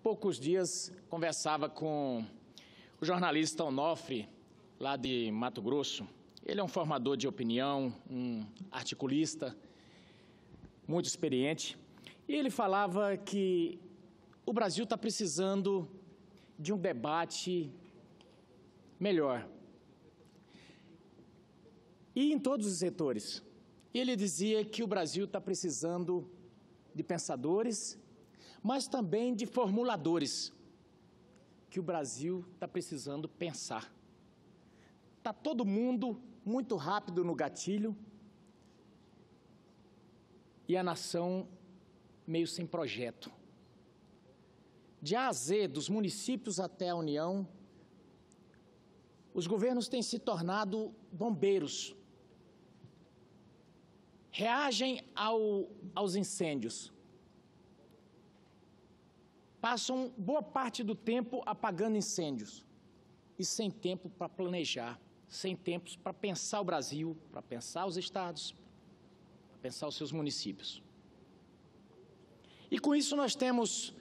poucos dias conversava com o jornalista Onofre, lá de Mato Grosso. Ele é um formador de opinião, um articulista muito experiente. E ele falava que o Brasil está precisando de um debate melhor. E em todos os setores. Ele dizia que o Brasil está precisando de pensadores, mas também de formuladores, que o Brasil está precisando pensar. Está todo mundo muito rápido no gatilho e a nação meio sem projeto. De A a Z, dos municípios até a União, os governos têm se tornado bombeiros. Reagem aos incêndios. Passam boa parte do tempo apagando incêndios e sem tempo para planejar, sem tempo para pensar o Brasil, para pensar os estados, para pensar os seus municípios. E com isso nós temos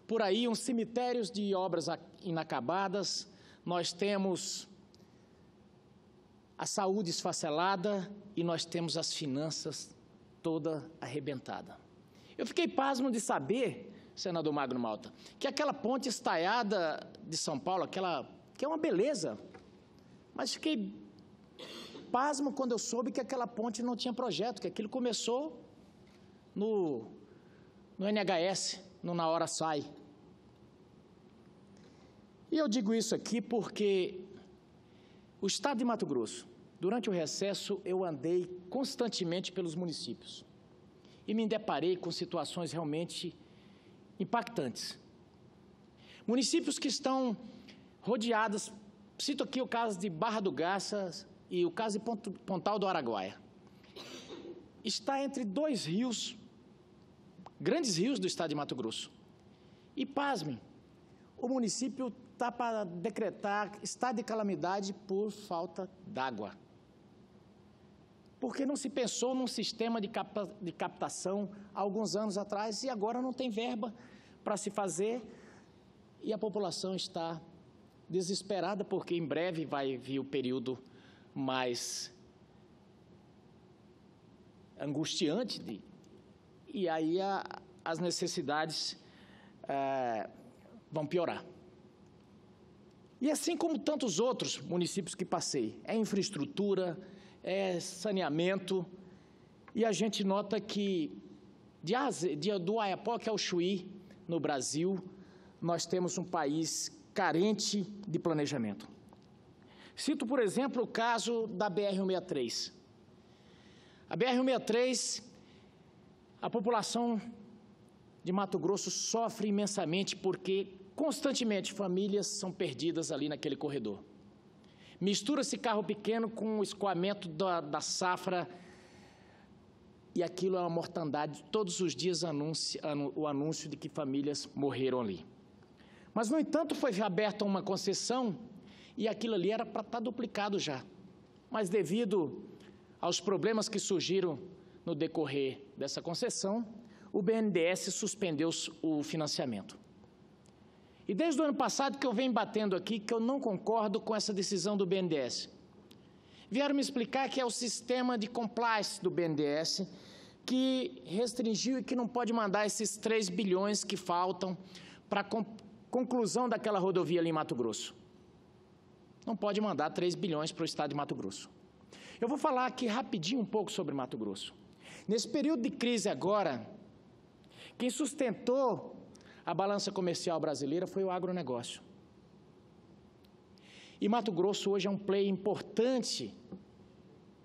por aí uns cemitérios de obras inacabadas, nós temos a saúde esfacelada e nós temos as finanças toda arrebentada. Eu fiquei pasmo de saber, senador Magno Malta, que aquela ponte estaiada de São Paulo, que é uma beleza, mas fiquei pasmo quando eu soube que aquela ponte não tinha projeto, que aquilo começou no NHS, no Na Hora Sai. E eu digo isso aqui porque o estado de Mato Grosso, durante o recesso, eu andei constantemente pelos municípios e me deparei com situações realmente impactantes. Municípios que estão rodeados, cito aqui o caso de Barra do Garças e o caso de Pontal do Araguaia. Está entre dois rios, grandes rios do estado de Mato Grosso. E, pasmem, o município está para decretar estado de calamidade por falta d'água. Porque não se pensou num sistema de captação há alguns anos atrás e agora não tem verba para se fazer e a população está desesperada porque em breve vai vir o período mais angustiante e aí as necessidades vão piorar. E assim como tantos outros municípios que passei, é infraestrutura, é saneamento, e a gente nota que do Oiapoque ao Chuí, no Brasil, nós temos um país carente de planejamento. Cito, por exemplo, o caso da BR-163. A BR-163, a população de Mato Grosso sofre imensamente porque constantemente famílias são perdidas ali naquele corredor. Mistura-se carro pequeno com o escoamento da safra e aquilo é uma mortandade. Todos os dias o anúncio de que famílias morreram ali. Mas, no entanto, foi aberta uma concessão e aquilo ali era para estar duplicado já. Mas, devido aos problemas que surgiram no decorrer dessa concessão, o BNDES suspendeu o financiamento. E desde o ano passado que eu venho batendo aqui que eu não concordo com essa decisão do BNDES. Vieram me explicar que é o sistema de compliance do BNDES que restringiu e que não pode mandar esses 3 bilhões que faltam para a conclusão daquela rodovia ali em Mato Grosso. Não pode mandar 3 bilhões para o estado de Mato Grosso. Eu vou falar aqui rapidinho um pouco sobre Mato Grosso. Nesse período de crise agora, quem sustentou a balança comercial brasileira foi o agronegócio. E Mato Grosso hoje é um player importante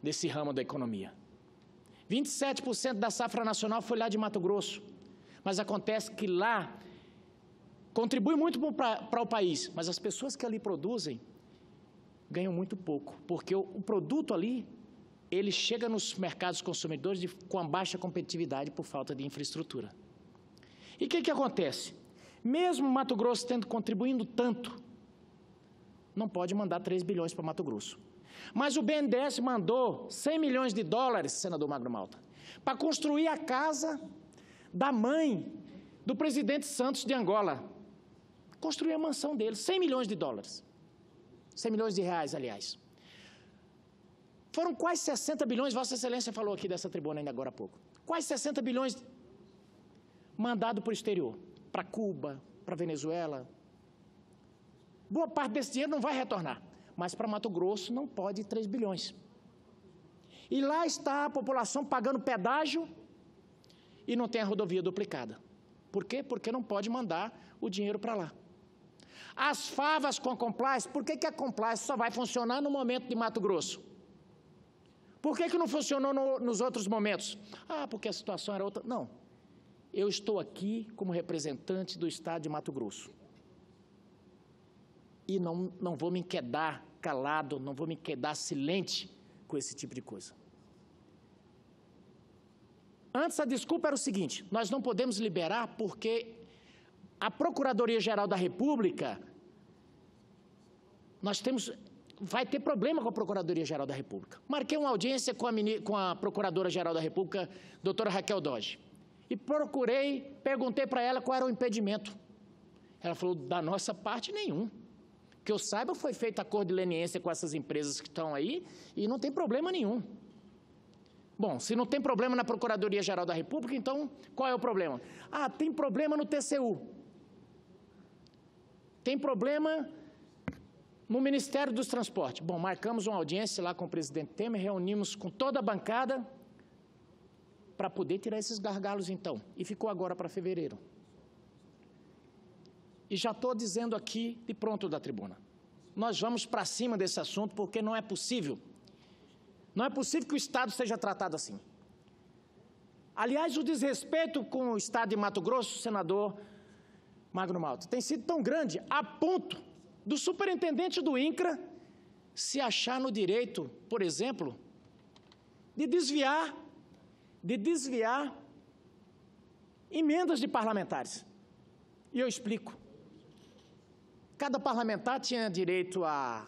nesse ramo da economia. 27% da safra nacional foi lá de Mato Grosso, mas acontece que lá contribui muito para o país, mas as pessoas que ali produzem ganham muito pouco, porque o produto ali, ele chega nos mercados consumidores com a baixa competitividade por falta de infraestrutura. E o que acontece? Mesmo Mato Grosso contribuindo tanto, não pode mandar 3 bilhões para Mato Grosso. Mas o BNDES mandou 100 milhões de dólares, senador Magno Malta, para construir a casa da mãe do presidente Santos de Angola, construir a mansão deles, 100 milhões de dólares. 100 milhões de reais, aliás. Foram quase 60 bilhões, Vossa Excelência falou aqui dessa tribuna ainda agora há pouco. Quase 60 bilhões mandado para o exterior, para Cuba, para Venezuela. Boa parte desse dinheiro não vai retornar, mas para Mato Grosso não pode ir 3 bilhões. E lá está a população pagando pedágio e não tem a rodovia duplicada. Por quê? Porque não pode mandar o dinheiro para lá. As favas com a compliance, por que a compliance só vai funcionar no momento de Mato Grosso? Por que não funcionou nos outros momentos? Ah, porque a situação era outra. Não. Eu estou aqui como representante do Estado de Mato Grosso. E não vou me quedar calado, não vou me quedar silente com esse tipo de coisa. Antes, a desculpa era o seguinte: nós não podemos liberar porque a Procuradoria-Geral da República, vai ter problema com a Procuradoria-Geral da República. Marquei uma audiência com a Procuradora-Geral da República, doutora Raquel Dodge, e perguntei para ela qual era o impedimento. Ela falou, da nossa parte, nenhum. Que eu saiba, foi feito acordo de leniência com essas empresas que estão aí e não tem problema nenhum. Bom, se não tem problema na Procuradoria-Geral da República, então qual é o problema? Ah, tem problema no TCU. Tem problema no Ministério dos Transportes. Bom, marcamos uma audiência lá com o presidente Temer, reunimos com toda a bancada para poder tirar esses gargalos, então. E ficou agora para fevereiro. E já estou dizendo aqui, de pronto da tribuna, nós vamos para cima desse assunto, porque não é possível. Não é possível que o Estado seja tratado assim. Aliás, o desrespeito com o Estado de Mato Grosso, senador Magno Malta, tem sido tão grande, a ponto do superintendente do INCRA se achar no direito, por exemplo, de desviar emendas de parlamentares. E eu explico. Cada parlamentar tinha direito a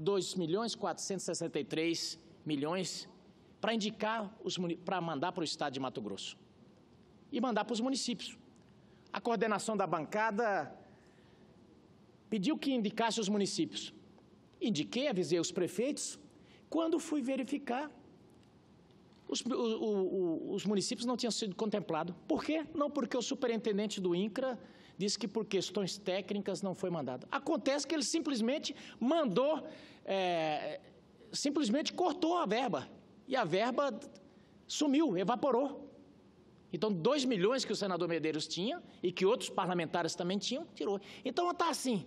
2.463.000.000 para indicar, para mandar para o Estado de Mato Grosso e mandar para os municípios. A coordenação da bancada pediu que indicasse os municípios. Indiquei, avisei os prefeitos. Quando fui verificar, os municípios não tinham sido contemplados. Por quê? Não porque o superintendente do INCRA disse que por questões técnicas não foi mandado. Acontece que ele simplesmente simplesmente cortou a verba. E a verba sumiu, evaporou. Então, 2 milhões que o senador Medeiros tinha e que outros parlamentares também tinham, tirou. Então, está assim.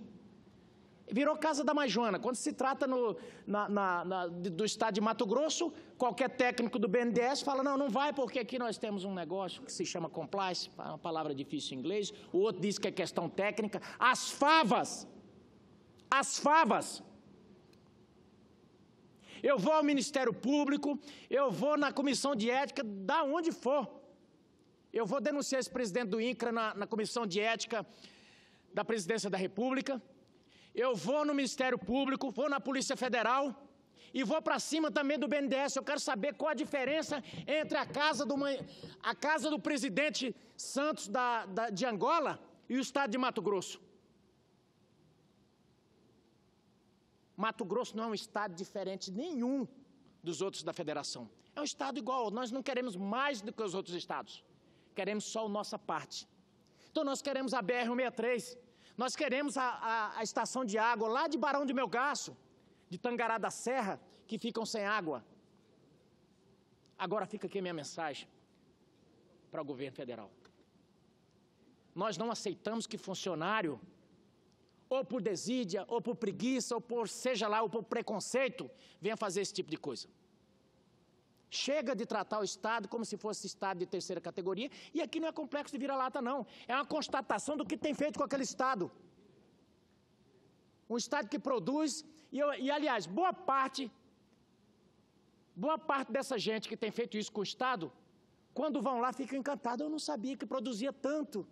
Virou casa da mãe Joana. Quando se trata do Estado de Mato Grosso, qualquer técnico do BNDES fala, não vai, porque aqui nós temos um negócio que se chama compliance, uma palavra difícil em inglês, o outro diz que é questão técnica. As favas! Eu vou ao Ministério Público, eu vou na Comissão de Ética, da onde for. Eu vou denunciar esse presidente do INCRA na Comissão de Ética da Presidência da República. Eu vou no Ministério Público, vou na Polícia Federal e vou para cima também do BNDES. Eu quero saber qual a diferença entre a casa do presidente Santos de Angola e o Estado de Mato Grosso. Mato Grosso não é um estado diferente nenhum dos outros da federação. É um estado igual. Nós não queremos mais do que os outros estados. Queremos só a nossa parte. Então, nós queremos a BR-163. Nós queremos a estação de água lá de Barão de Melgaço, de Tangará da Serra, que ficam sem água. Agora fica aqui a minha mensagem para o governo federal. Nós não aceitamos que funcionário, ou por desídia, ou por preguiça, ou por seja lá, ou por preconceito, venha fazer esse tipo de coisa. Chega de tratar o Estado como se fosse Estado de terceira categoria, e aqui não é complexo de vira-lata, não. É uma constatação do que tem feito com aquele Estado. Um Estado que produz, e aliás, boa parte dessa gente que tem feito isso com o Estado, quando vão lá, ficam encantados. Eu não sabia que produzia tanto.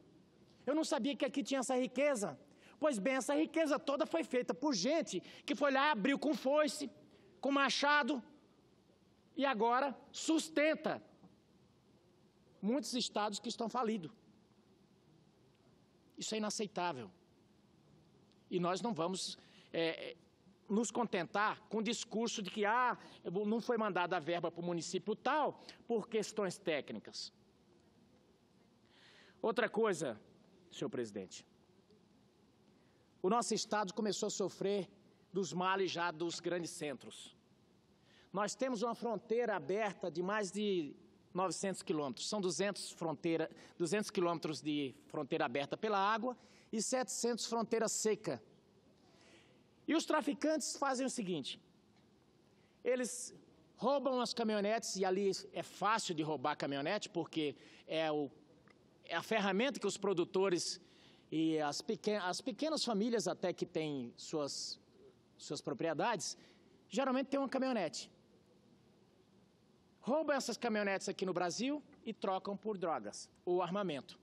Eu não sabia que aqui tinha essa riqueza. Pois bem, essa riqueza toda foi feita por gente que foi lá, abriu com foice, com machado, e agora sustenta muitos estados que estão falidos. Isso é inaceitável. E nós não vamos nos contentar com o discurso de que não foi mandada a verba para o município tal por questões técnicas. Outra coisa, senhor presidente, o nosso estado começou a sofrer dos males já dos grandes centros. Nós temos uma fronteira aberta de mais de 900 quilômetros, são 200 quilômetros de fronteira aberta pela água e 700 fronteira seca. E os traficantes fazem o seguinte, eles roubam as caminhonetes, e ali é fácil de roubar a caminhonete, porque é a ferramenta que os produtores e as pequenas famílias até que têm suas propriedades, geralmente tem uma caminhonete. Roubam essas caminhonetes aqui no Brasil e trocam por drogas ou armamento.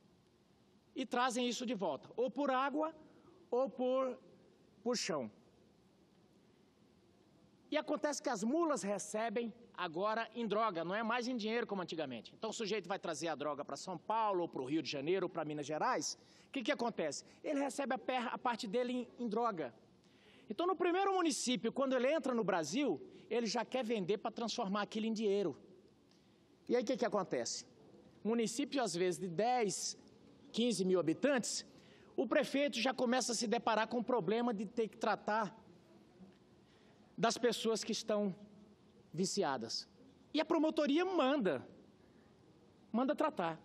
E trazem isso de volta, ou por água ou por chão. E acontece que as mulas recebem agora em droga, não é mais em dinheiro como antigamente. Então o sujeito vai trazer a droga para São Paulo, ou para o Rio de Janeiro, ou para Minas Gerais. O que acontece? Ele recebe a parte dele em droga. Então no primeiro município, quando ele entra no Brasil, ele já quer vender para transformar aquilo em dinheiro. E aí o que acontece? Município às vezes de 10, 15 mil habitantes, o prefeito já começa a se deparar com o problema de ter que tratar das pessoas que estão viciadas. E a promotoria manda tratar.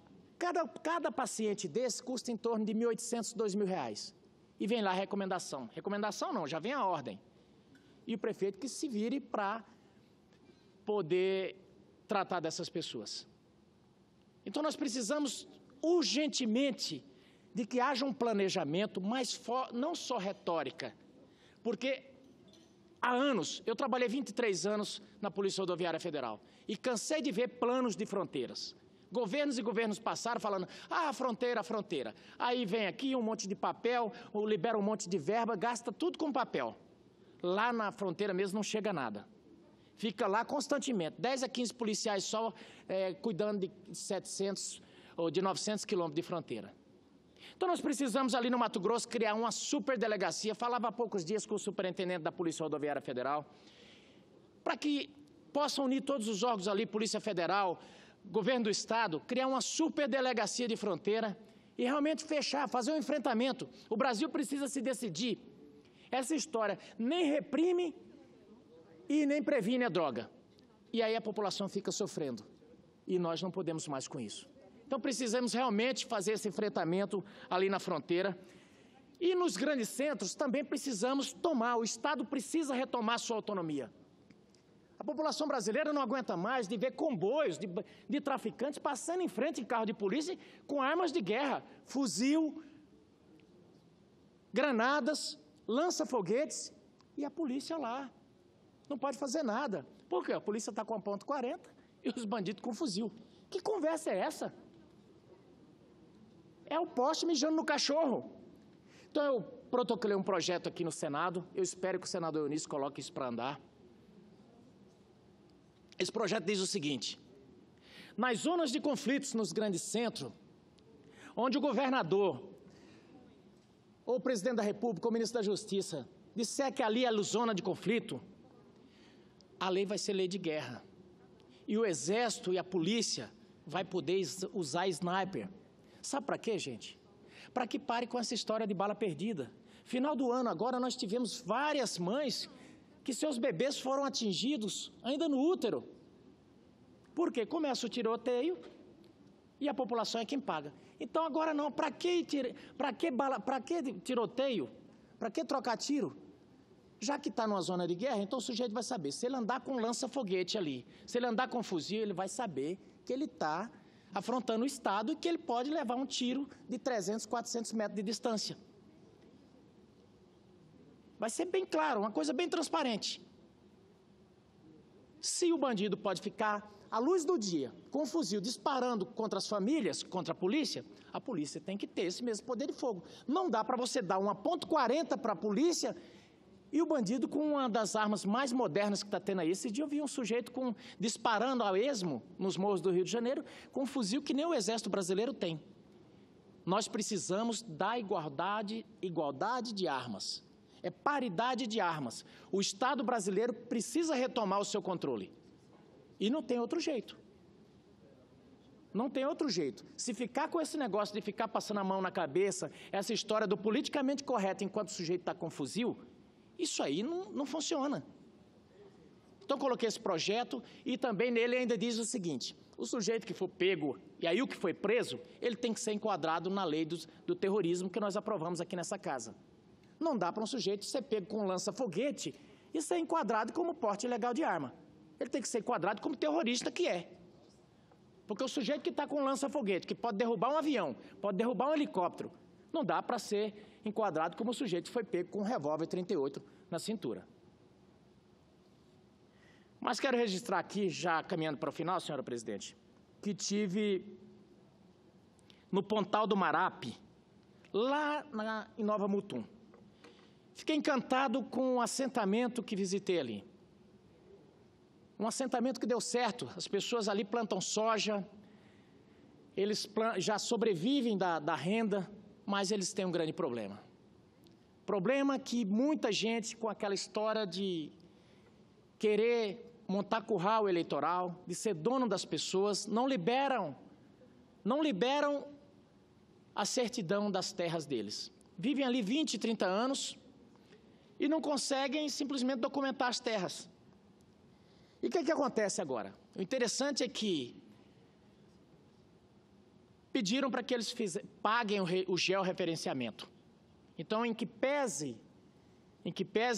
Cada paciente desse custa em torno de R$ 1.800, R$ 2.000. E vem lá a recomendação. Recomendação não, já vem a ordem. E o prefeito que se vire para poder tratar dessas pessoas. Então nós precisamos urgentemente de que haja um planejamento mais não só retórica, porque há anos, eu trabalhei 23 anos na Polícia Rodoviária Federal e cansei de ver planos de fronteiras. Governos e governos passaram falando, fronteira, fronteira. Aí vem aqui um monte de papel, ou libera um monte de verba, gasta tudo com papel. Lá na fronteira mesmo não chega nada. Fica lá constantemente, 10 a 15 policiais só cuidando de 700 ou de 900 quilômetros de fronteira. Então nós precisamos ali no Mato Grosso criar uma superdelegacia, falava há poucos dias com o superintendente da Polícia Rodoviária Federal, para que possam unir todos os órgãos ali, Polícia Federal, Governo do Estado, criar uma superdelegacia de fronteira e realmente fechar, fazer um enfrentamento. O Brasil precisa se decidir. Essa história nem reprime e nem previne a droga. E aí a população fica sofrendo. E nós não podemos mais com isso. Então precisamos realmente fazer esse enfrentamento ali na fronteira. E nos grandes centros também precisamos o Estado precisa retomar sua autonomia. A população brasileira não aguenta mais de ver comboios de traficantes passando em frente em carro de polícia com armas de guerra, fuzil, granadas, lança-foguetes e a polícia lá. Não pode fazer nada. Por quê? A polícia está com a ponto .40 e os bandidos com fuzil. Que conversa é essa? É o poste mijando no cachorro. Então eu protocolei um projeto aqui no Senado, eu espero que o senador Eunício coloque isso para andar. Esse projeto diz o seguinte, nas zonas de conflitos nos grandes centros, onde o governador, ou o presidente da República, ou o ministro da Justiça, disser que ali é zona de conflito, a lei vai ser lei de guerra. E o Exército e a polícia vai poder usar sniper. Sabe para quê, gente? Para que pare com essa história de bala perdida. Final do ano, agora nós tivemos várias mães que seus bebês foram atingidos ainda no útero. Por quê? Começa o tiroteio e a população é quem paga. Então agora não, para que tiroteio? Para que trocar tiro? Já que está numa zona de guerra, então o sujeito vai saber, se ele andar com lança-foguete ali, se ele andar com fuzil, ele vai saber que ele está afrontando o Estado e que ele pode levar um tiro de 300, 400 metros de distância. Vai ser bem claro, uma coisa bem transparente. Se o bandido pode ficar à luz do dia, com um fuzil, disparando contra as famílias, contra a polícia tem que ter esse mesmo poder de fogo. Não dá para você dar uma .40 para a polícia e o bandido com uma das armas mais modernas que está tendo aí. Esse dia eu vi um sujeito disparando a esmo nos morros do Rio de Janeiro com um fuzil que nem o Exército Brasileiro tem. Nós precisamos da igualdade de armas. É paridade de armas. O Estado brasileiro precisa retomar o seu controle. E não tem outro jeito. Não tem outro jeito. Se ficar com esse negócio de ficar passando a mão na cabeça, essa história do politicamente correto enquanto o sujeito está com fuzil, isso aí não funciona. Então, coloquei esse projeto e também nele ainda diz o seguinte: o sujeito que for pego, e aí o que foi preso, ele tem que ser enquadrado na lei do terrorismo que nós aprovamos aqui nessa casa. Não dá para um sujeito ser pego com um lança-foguete e ser enquadrado como porte ilegal de arma. Ele tem que ser enquadrado como terrorista que é. Porque o sujeito que está com um lança-foguete, que pode derrubar um avião, pode derrubar um helicóptero, não dá para ser enquadrado como o sujeito que foi pego com um revólver 38 na cintura. Mas quero registrar aqui, já caminhando para o final, senhora presidente, que tive no Pontal do Marape, lá em Nova Mutum. Fiquei encantado com o assentamento que visitei ali. Um assentamento que deu certo, as pessoas ali plantam soja, eles já sobrevivem da renda, mas eles têm um grande problema. Problema que muita gente, com aquela história de querer montar curral eleitoral, de ser dono das pessoas, não liberam a certidão das terras deles. Vivem ali 20, 30 anos e não conseguem simplesmente documentar as terras. E o que acontece agora? O interessante é que pediram para que eles paguem o georreferenciamento. Então, em que pese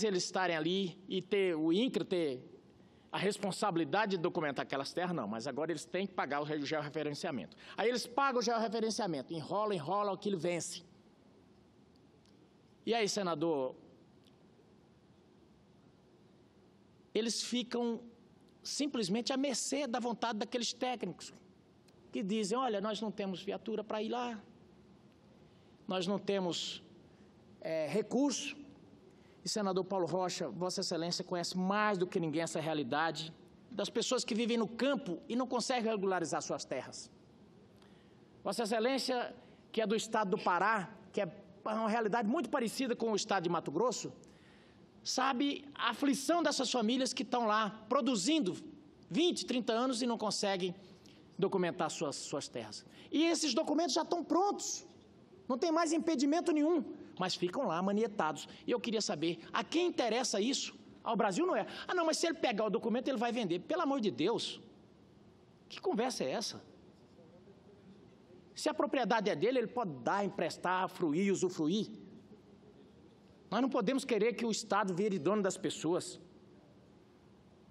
eles estarem ali e o INCRA ter a responsabilidade de documentar aquelas terras, não, mas agora eles têm que pagar o georreferenciamento. Aí eles pagam o georreferenciamento, enrola, aquilo vence. E aí, senador, eles ficam simplesmente à mercê da vontade daqueles técnicos que dizem: olha, nós não temos viatura para ir lá, nós não temos recurso. E, senador Paulo Rocha, Vossa Excelência conhece mais do que ninguém essa realidade das pessoas que vivem no campo e não conseguem regularizar suas terras. Vossa Excelência, que é do estado do Pará, que é uma realidade muito parecida com o estado de Mato Grosso, sabe a aflição dessas famílias que estão lá produzindo 20, 30 anos e não conseguem documentar suas terras. E esses documentos já estão prontos, não tem mais impedimento nenhum, mas ficam lá manietados. E eu queria saber, a quem interessa isso? Ao Brasil não é. Ah, não, mas se ele pegar o documento, ele vai vender. Pelo amor de Deus, que conversa é essa? Se a propriedade é dele, ele pode dar, emprestar, fruir, usufruir. Nós não podemos querer que o Estado vire dono das pessoas.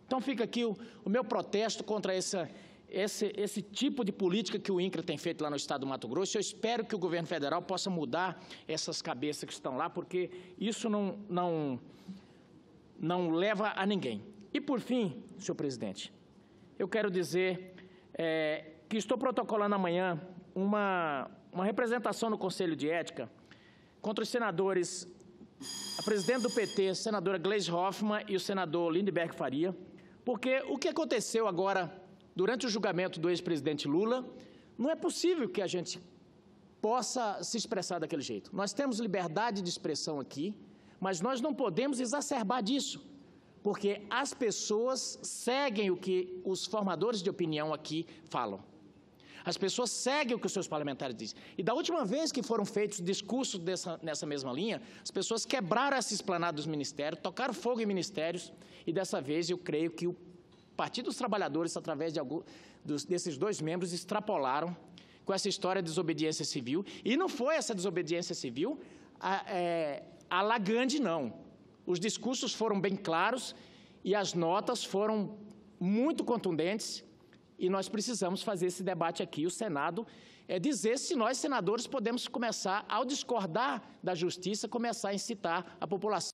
Então fica aqui o meu protesto contra esse tipo de política que o INCRA tem feito lá no estado do Mato Grosso. Eu espero que o governo federal possa mudar essas cabeças que estão lá, porque isso não leva a ninguém. E por fim, senhor presidente, eu quero dizer que estou protocolando amanhã uma representação no Conselho de Ética contra os senadores, a presidente do PT, a senadora Gleisi Hoffmann, e o senador Lindenberg Faria, porque o que aconteceu agora durante o julgamento do ex-presidente Lula, não é possível que a gente possa se expressar daquele jeito. Nós temos liberdade de expressão aqui, mas nós não podemos exacerbar disso, porque as pessoas seguem o que os formadores de opinião aqui falam. As pessoas seguem o que os seus parlamentares dizem. E da última vez que foram feitos discursos nessa mesma linha, as pessoas quebraram essa esplanada dos ministérios, tocaram fogo em ministérios, e dessa vez eu creio que o Partido dos Trabalhadores, através desses dois membros, extrapolaram com essa história de desobediência civil. E não foi essa desobediência civil alagante, não. Os discursos foram bem claros e as notas foram muito contundentes, e nós precisamos fazer esse debate aqui. O Senado dizer se nós, senadores, podemos começar, ao discordar da justiça, começar a incitar a população